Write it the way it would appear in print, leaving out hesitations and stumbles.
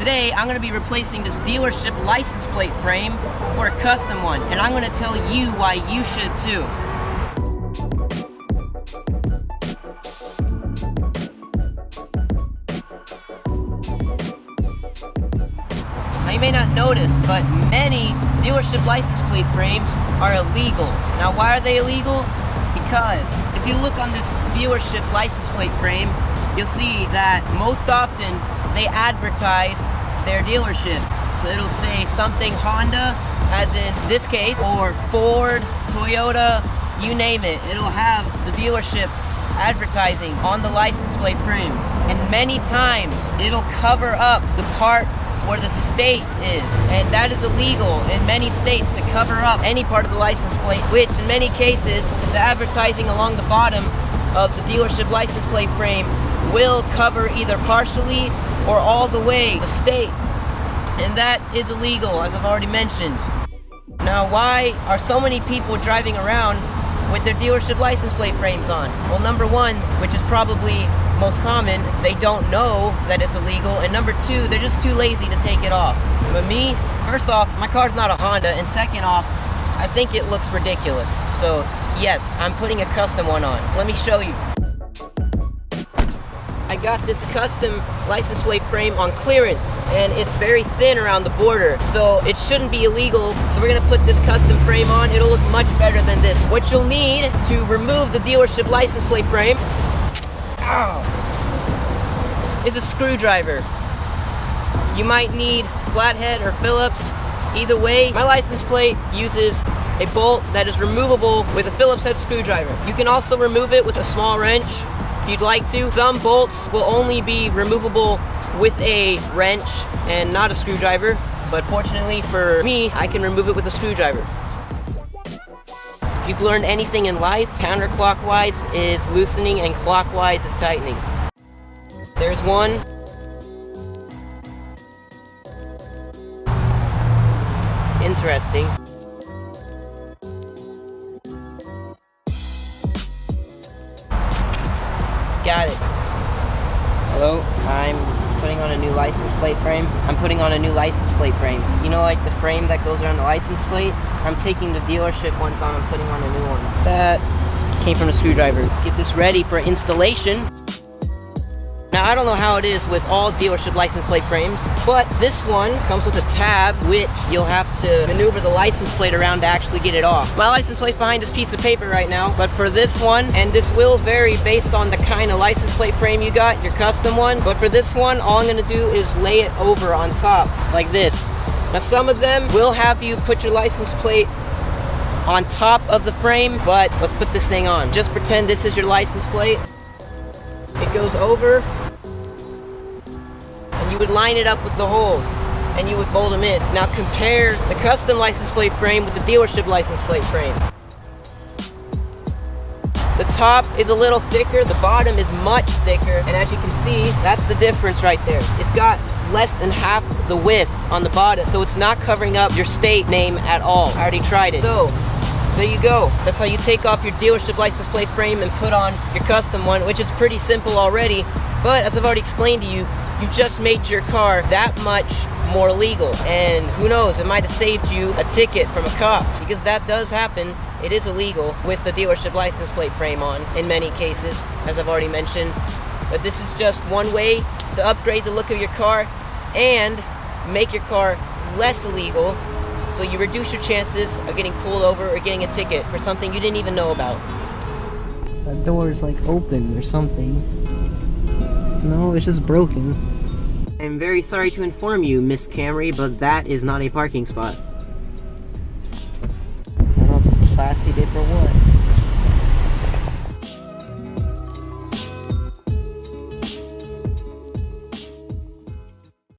Today, I'm going to be replacing this dealership license plate frame for a custom one, and I'm going to tell you why you should too. Now you may not notice, but many dealership license plate frames are illegal. Now why are they illegal? Because if you look on this dealership license plate frame, you'll see that most often they advertise their dealership. So it'll say something Honda, as in this case, or Ford, Toyota, you name it. It'll have the dealership advertising on the license plate frame. And many times it'll cover up the part where the state is, and that is illegal in many states to cover up any part of the license plate, which in many cases the advertising along the bottom of the dealership license plate frame will cover either partially or all the way the state, and that is illegal, as I've already mentioned. Now why are so many people driving around with their dealership license plate frames on? Well, number one, which is probably most common, they don't know that it's illegal, and number two, they're just too lazy to take it off. But me, first off, my car's not a Honda, and second off, I think it looks ridiculous. So yes, I'm putting a custom one on. Let me show you. I got this custom license plate frame on clearance, and it's very thin around the border, so it shouldn't be illegal. So we're gonna put this custom frame on. It'll look much better than this. What you'll need to remove the dealership license plate frame is a screwdriver. You might need flathead or Phillips. Either way, my license plate uses a bolt that is removable with a Phillips head screwdriver. You can also remove it with a small wrench if you'd like to. Some bolts will only be removable with a wrench and not a screwdriver, but fortunately for me, I can remove it with a screwdriver. If you've learned anything in life, counterclockwise is loosening and clockwise is tightening. There's one. Interesting. Got it. Hello, I'm putting on a new license plate frame. I'm putting on a new license plate frame. You know, like the frame that goes around the license plate? I'm taking the dealership ones on and putting on a new one. That came from a screwdriver. Get this ready for installation. Now, I don't know how it is with all dealership license plate frames, but this one comes with a tab, which you'll have to maneuver the license plate around to actually get it off. My license plate's behind this piece of paper right now, but for this one, and this will vary based on the kind of license plate frame you got, your custom one, but for this one, all I'm gonna do is lay it over on top, like this. Now, some of them will have you put your license plate on top of the frame, but let's put this thing on. Just pretend this is your license plate. It goes over, and you would line it up with the holes, and you would bolt them in. Now compare the custom license plate frame with the dealership license plate frame. The top is a little thicker, the bottom is much thicker, and as you can see, that's the difference right there. It's got less than half the width on the bottom, so it's not covering up your state name at all. I already tried it. So, there you go. That's how you take off your dealership license plate frame and put on your custom one, which is pretty simple already, but as I've already explained to you, you just made your car that much more legal, and who knows, it might have saved you a ticket from a cop, because that does happen. It is illegal with the dealership license plate frame on in many cases, as I've already mentioned, but this is just one way to upgrade the look of your car and make your car less illegal, so you reduce your chances of getting pulled over or getting a ticket for something you didn't even know about. That door is like open or something. No, it's just broken. I'm very sorry to inform you, Miss Camry, but that is not a parking spot. I don't know if it's classy did for what.